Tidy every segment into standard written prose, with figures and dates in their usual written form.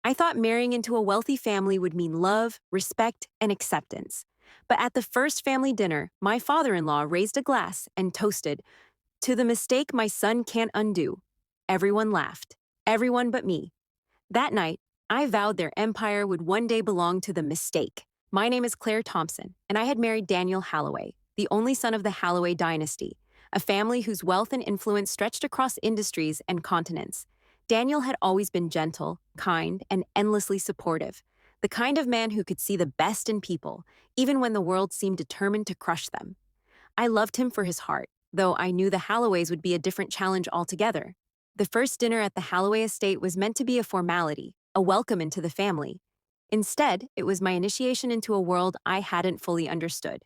I thought marrying into a wealthy family would mean love, respect, and acceptance. But at the first family dinner, my father in law raised a glass and toasted, "To the mistake my son can't undo." Everyone laughed. Everyone but me. That night, I vowed their empire would one day belong to the mistake. My name is Claire Thompson, and I had married Daniel Halloway, the only son of the Halloway dynasty, a family whose wealth and influence stretched across industries and continents. Daniel had always been gentle, kind, and endlessly supportive, the kind of man who could see the best in people, even when the world seemed determined to crush them. I loved him for his heart, though I knew the Halloways would be a different challenge altogether. The first dinner at the Halloway estate was meant to be a formality, a welcome into the family. Instead, it was my initiation into a world I hadn't fully understood.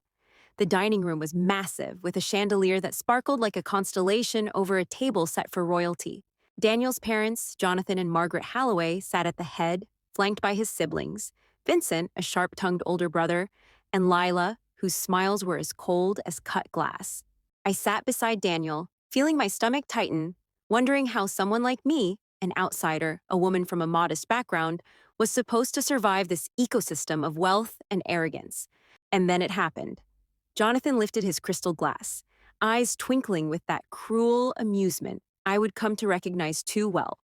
The dining room was massive, with a chandelier that sparkled like a constellation over a table set for royalty. Daniel's parents, Jonathan and Margaret Halloway, sat at the head, flanked by his siblings, Vincent, a sharp-tongued older brother, and Lila, whose smiles were as cold as cut glass. I sat beside Daniel, feeling my stomach tighten, wondering how someone like me, an outsider, a woman from a modest background, was supposed to survive this ecosystem of wealth and arrogance. And then it happened. Jonathan lifted his crystal glass, eyes twinkling with that cruel amusement I would come to recognize too well.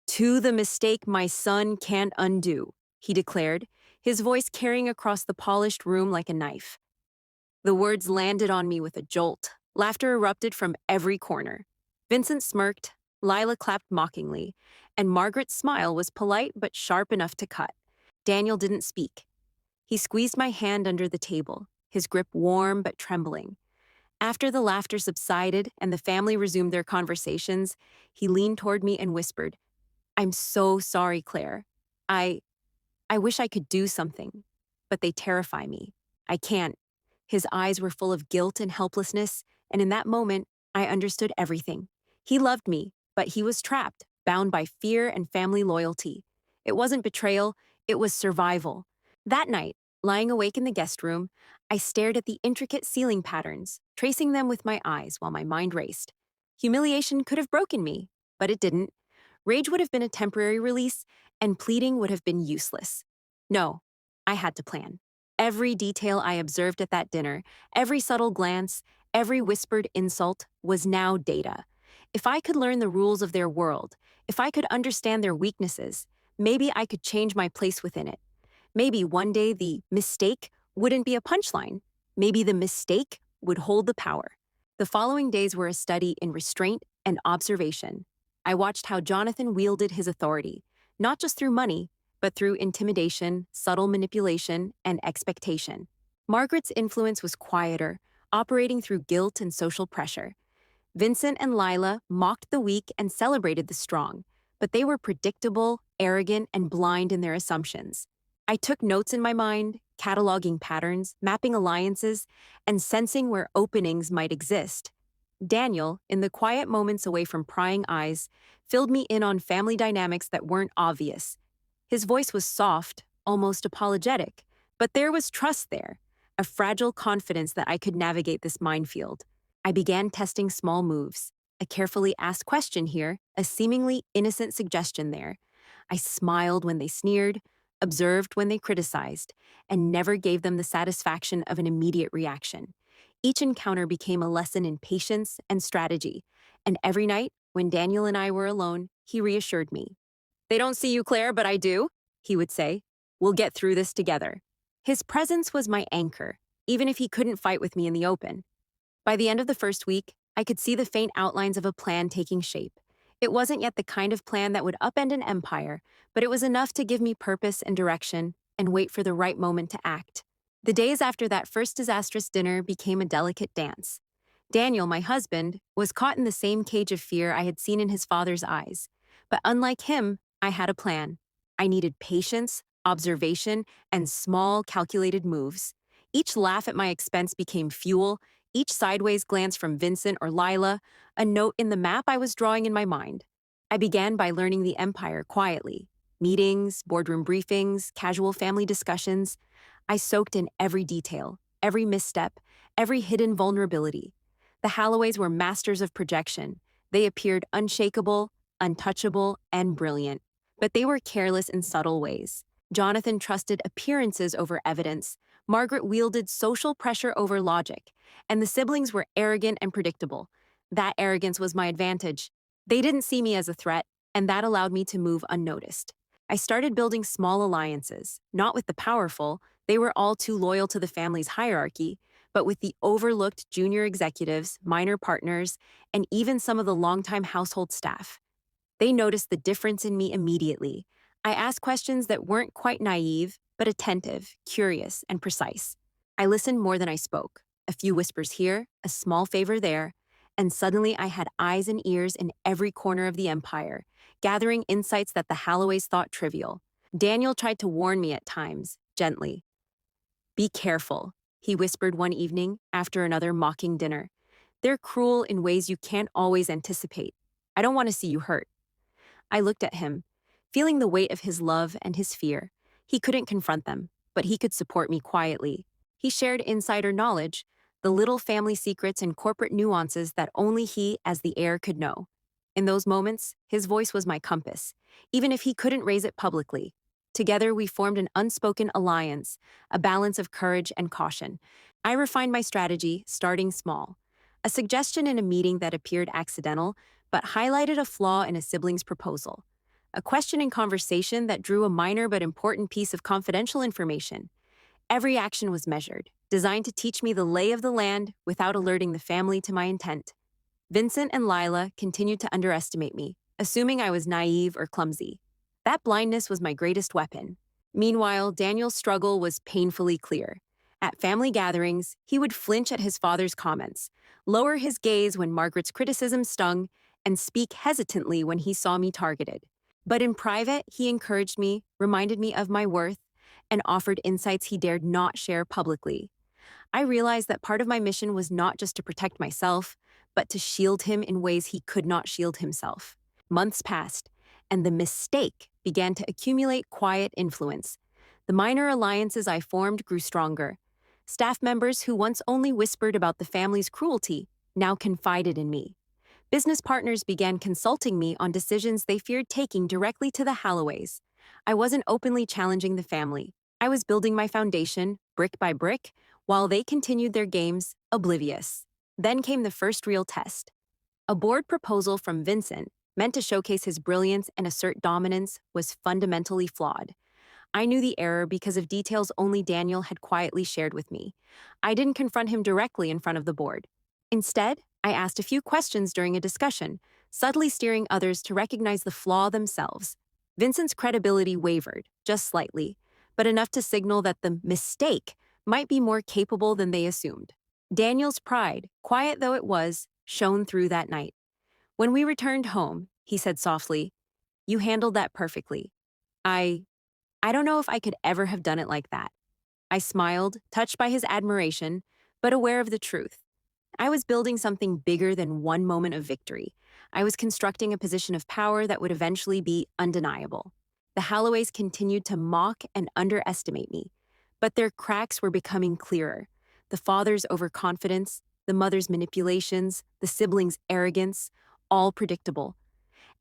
"To the mistake my son can't undo," he declared, his voice carrying across the polished room like a knife. The words landed on me with a jolt. Laughter erupted from every corner. Vincent smirked, Lila clapped mockingly, and Margaret's smile was polite but sharp enough to cut. Daniel didn't speak. He squeezed my hand under the table, his grip warm but trembling. After the laughter subsided and the family resumed their conversations, he leaned toward me and whispered, "I'm so sorry, Claire. I I wish I could do something, but they terrify me. I can't." His eyes were full of guilt and helplessness, and in that moment, I understood everything. He loved me, but he was trapped, bound by fear and family loyalty. It wasn't betrayal, it was survival. That night, lying awake in the guest room, I stared at the intricate ceiling patterns, tracing them with my eyes while my mind raced. Humiliation could have broken me, but it didn't. Rage would have been a temporary release, and pleading would have been useless. No, I had to plan. Every detail I observed at that dinner, every subtle glance, every whispered insult, was now data. If I could learn the rules of their world, if I could understand their weaknesses, maybe I could change my place within it. Maybe one day the mistake wouldn't be a punchline. Maybe the mistake would hold the power. The following days were a study in restraint and observation. I watched how Jonathan wielded his authority, not just through money, but through intimidation, subtle manipulation, and expectation. Margaret's influence was quieter, operating through guilt and social pressure. Vincent and Lila mocked the weak and celebrated the strong, but they were predictable, arrogant, and blind in their assumptions. I took notes in my mind, cataloging patterns, mapping alliances, and sensing where openings might exist. Daniel, in the quiet moments away from prying eyes, filled me in on family dynamics that weren't obvious. His voice was soft, almost apologetic, but there was trust there, a fragile confidence that I could navigate this minefield. I began testing small moves, a carefully asked question here, a seemingly innocent suggestion there. I smiled when they sneered, observed when they criticized, and never gave them the satisfaction of an immediate reaction. Each encounter became a lesson in patience and strategy, and every night, when Daniel and I were alone, he reassured me. "They don't see you, Claire, but I do," he would say. "We'll get through this together." His presence was my anchor, even if he couldn't fight with me in the open. By the end of the first week, I could see the faint outlines of a plan taking shape. It wasn't yet the kind of plan that would upend an empire, but it was enough to give me purpose and direction and wait for the right moment to act. The days after that first disastrous dinner became a delicate dance. Daniel, my husband, was caught in the same cage of fear I had seen in his father's eyes. But unlike him, I had a plan. I needed patience, observation, and small, calculated moves. Each laugh at my expense became fuel, each sideways glance from Vincent or Lila, a note in the map I was drawing in my mind. I began by learning the empire quietly. Meetings, boardroom briefings, casual family discussions. I soaked in every detail, every misstep, every hidden vulnerability. The Halloways were masters of projection. They appeared unshakable, untouchable, and brilliant. but they were careless in subtle ways. Jonathan trusted appearances over evidence, Margaret wielded social pressure over logic, and the siblings were arrogant and predictable. That arrogance was my advantage. They didn't see me as a threat, and that allowed me to move unnoticed. I started building small alliances, not with the powerful, they were all too loyal to the family's hierarchy, but with the overlooked junior executives, minor partners, and even some of the longtime household staff. They noticed the difference in me immediately. I asked questions that weren't quite naive, but attentive, curious, and precise. I listened more than I spoke. A few whispers here, a small favor there, and suddenly I had eyes and ears in every corner of the empire, gathering insights that the Halloways thought trivial. Daniel tried to warn me at times, gently. Be careful, he whispered one evening after another mocking dinner. They're cruel in ways you can't always anticipate. I don't want to see you hurt. I looked at him, feeling the weight of his love and his fear. He couldn't confront them, but he could support me quietly. He shared insider knowledge, the little family secrets and corporate nuances that only he, as the heir, could know. In those moments, his voice was my compass, even if he couldn't raise it publicly. Together, we formed an unspoken alliance, a balance of courage and caution. I refined my strategy, starting small. A suggestion in a meeting that appeared accidental, but highlighted a flaw in a sibling's proposal. A question in conversation that drew a minor but important piece of confidential information. Every action was measured, designed to teach me the lay of the land without alerting the family to my intent. Vincent and Lila continued to underestimate me, assuming I was naive or clumsy. That blindness was my greatest weapon. Meanwhile, Daniel's struggle was painfully clear. At family gatherings, he would flinch at his father's comments, lower his gaze when Margaret's criticism stung, and speak hesitantly when he saw me targeted. But in private, he encouraged me, reminded me of my worth, and offered insights he dared not share publicly. I realized that part of my mission was not just to protect myself, but to shield him in ways he could not shield himself. Months passed, and the mistake began to accumulate quiet influence. The minor alliances I formed grew stronger. Staff members who once only whispered about the family's cruelty now confided in me. Business partners began consulting me on decisions they feared taking directly to the Halloways. I wasn't openly challenging the family. I was building my foundation, brick by brick, while they continued their games, oblivious. Then came the first real test. A board proposal from Vincent, meant to showcase his brilliance and assert dominance, was fundamentally flawed. I knew the error because of details only Daniel had quietly shared with me. I didn't confront him directly in front of the board. Instead, I asked a few questions during a discussion, subtly steering others to recognize the flaw themselves. Vincent's credibility wavered, just slightly, but enough to signal that the mistake might be more capable than they assumed. Daniel's pride, quiet though it was, shone through that night. When we returned home, he said softly, "You handled that perfectly. I I don't know if I could ever have done it like that." I smiled, touched by his admiration, but aware of the truth. I was building something bigger than one moment of victory. I was constructing a position of power that would eventually be undeniable. The Halloways continued to mock and underestimate me, but their cracks were becoming clearer. The father's overconfidence, the mother's manipulations, the siblings' arrogance, all predictable.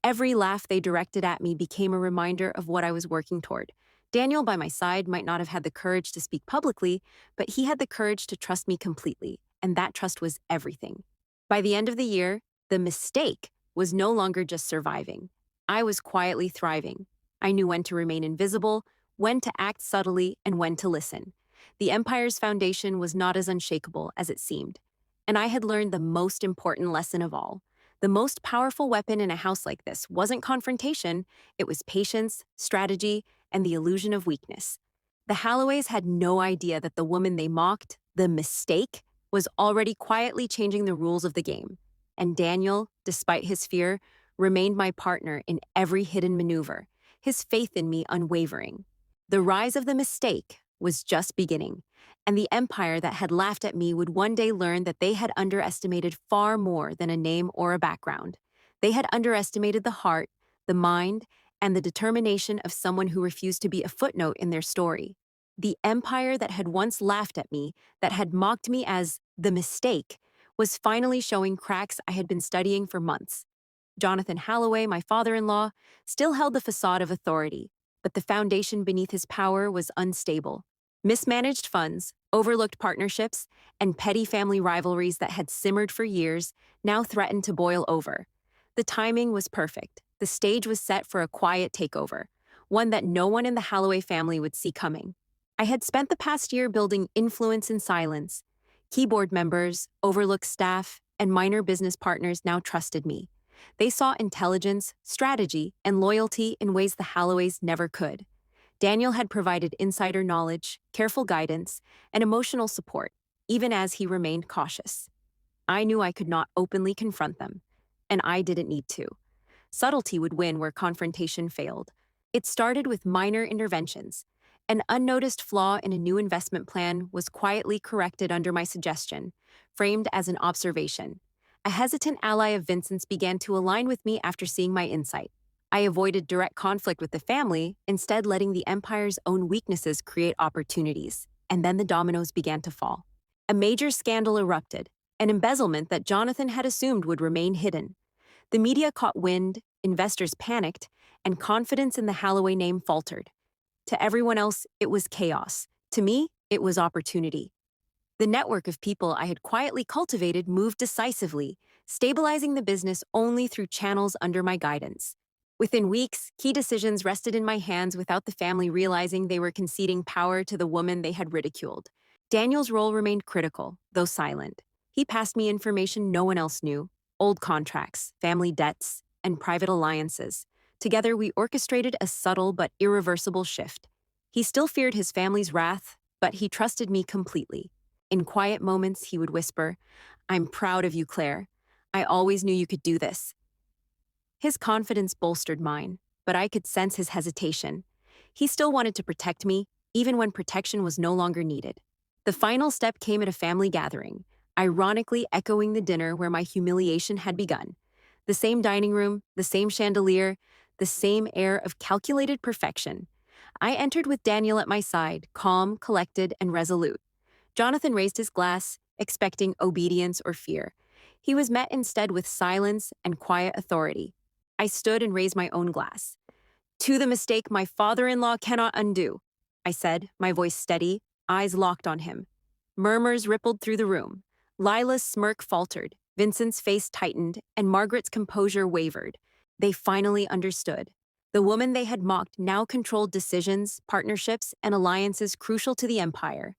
Every laugh they directed at me became a reminder of what I was working toward. Daniel, by my side, might not have had the courage to speak publicly, but he had the courage to trust me completely, and that trust was everything. By the end of the year, the mistake was no longer just surviving. I was quietly thriving. I knew when to remain invisible, when to act subtly, and when to listen. The empire's foundation was not as unshakable as it seemed, and I had learned the most important lesson of all. The most powerful weapon in a house like this wasn't confrontation, it was patience, strategy, and the illusion of weakness. The Halloways had no idea that the woman they mocked, the mistake, was already quietly changing the rules of the game. And Daniel, despite his fear, remained my partner in every hidden maneuver, his faith in me unwavering. The rise of the mistake was just beginning, and the empire that had laughed at me would one day learn that they had underestimated far more than a name or a background. They had underestimated the heart, the mind, and the determination of someone who refused to be a footnote in their story. The empire that had once laughed at me, that had mocked me as the mistake, was finally showing cracks I had been studying for months. Jonathan Halloway, my father-in-law, still held the facade of authority, but the foundation beneath his power was unstable. Mismanaged funds, overlooked partnerships, and petty family rivalries that had simmered for years now threatened to boil over. The timing was perfect. The stage was set for a quiet takeover, one that no one in the Halloway family would see coming. I had spent the past year building influence in silence. Keyboard members, overlooked staff, and minor business partners now trusted me. They saw intelligence, strategy, and loyalty in ways the Halloways never could. Daniel had provided insider knowledge, careful guidance, and emotional support, even as he remained cautious. I knew I could not openly confront them, and I didn't need to. Subtlety would win where confrontation failed. It started with minor interventions. An unnoticed flaw in a new investment plan was quietly corrected under my suggestion, framed as an observation. A hesitant ally of Vincent's began to align with me after seeing my insight. I avoided direct conflict with the family, instead letting the empire's own weaknesses create opportunities. And then the dominoes began to fall. A major scandal erupted, an embezzlement that Jonathan had assumed would remain hidden. The media caught wind, investors panicked, and confidence in the Halloway name faltered. To everyone else, it was chaos. To me, it was opportunity. The network of people I had quietly cultivated moved decisively, stabilizing the business only through channels under my guidance. Within weeks, key decisions rested in my hands without the family realizing they were conceding power to the woman they had ridiculed. Daniel's role remained critical, though silent. He passed me information no one else knew: old contracts, family debts, and private alliances. Together, we orchestrated a subtle but irreversible shift. He still feared his family's wrath, but he trusted me completely. In quiet moments, he would whisper, "I'm proud of you, Claire. I always knew you could do this." His confidence bolstered mine, but I could sense his hesitation. He still wanted to protect me, even when protection was no longer needed. The final step came at a family gathering, ironically echoing the dinner where my humiliation had begun. The same dining room, the same chandelier, the same air of calculated perfection. I entered with Daniel at my side, calm, collected, and resolute. Jonathan raised his glass, expecting obedience or fear. He was met instead with silence and quiet authority. I stood and raised my own glass. "To the mistake my father-in-law cannot undo," I said, my voice steady, eyes locked on him. Murmurs rippled through the room. Lila's smirk faltered, Vincent's face tightened, and Margaret's composure wavered. They finally understood. The woman they had mocked now controlled decisions, partnerships, and alliances crucial to the empire.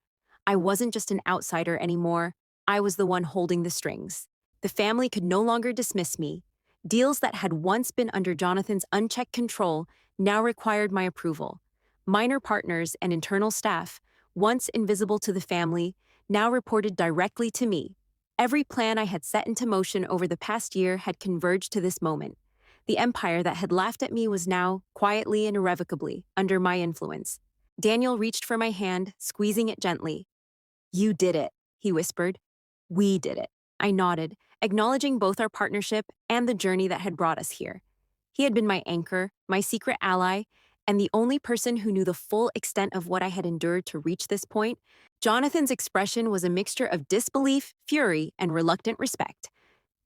I wasn't just an outsider anymore. I was the one holding the strings. The family could no longer dismiss me. Deals that had once been under Jonathan's unchecked control now required my approval. Minor partners and internal staff, once invisible to the family, now reported directly to me. Every plan I had set into motion over the past year had converged to this moment. The empire that had laughed at me was now, quietly and irrevocably, under my influence. Daniel reached for my hand, squeezing it gently. "You did it," he whispered. "We did it." I nodded, acknowledging both our partnership and the journey that had brought us here. He had been my anchor, my secret ally, and the only person who knew the full extent of what I had endured to reach this point. Jonathan's expression was a mixture of disbelief, fury, and reluctant respect.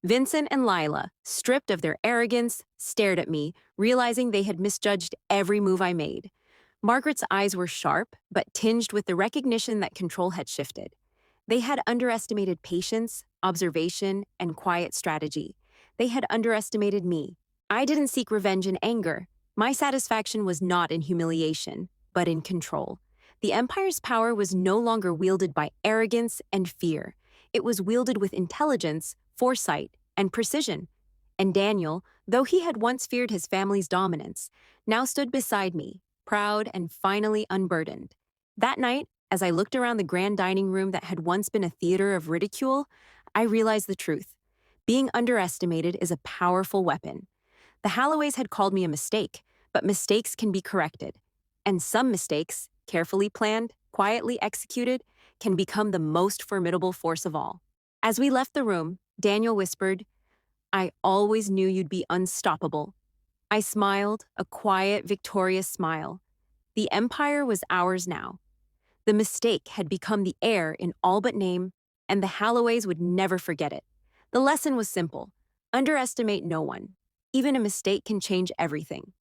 Vincent and Lila, stripped of their arrogance, stared at me, realizing they had misjudged every move I made. Margaret's eyes were sharp, but tinged with the recognition that control had shifted. They had underestimated patience, observation, and quiet strategy. They had underestimated me. I didn't seek revenge in anger. My satisfaction was not in humiliation, but in control. The Empire's power was no longer wielded by arrogance and fear. It was wielded with intelligence, foresight, and precision. And Daniel, though he had once feared his family's dominance, now stood beside me, proud and finally unburdened. That night, as I looked around the grand dining room that had once been a theater of ridicule, I realized the truth. Being underestimated is a powerful weapon. The Halloways had called me a mistake, but mistakes can be corrected. And some mistakes, carefully planned, quietly executed, can become the most formidable force of all. As we left the room, Daniel whispered, "I always knew you'd be unstoppable." I smiled, a quiet, victorious smile. The empire was ours now. The mistake had become the heir in all but name, and the Halloways would never forget it. The lesson was simple: underestimate no one. Even a mistake can change everything.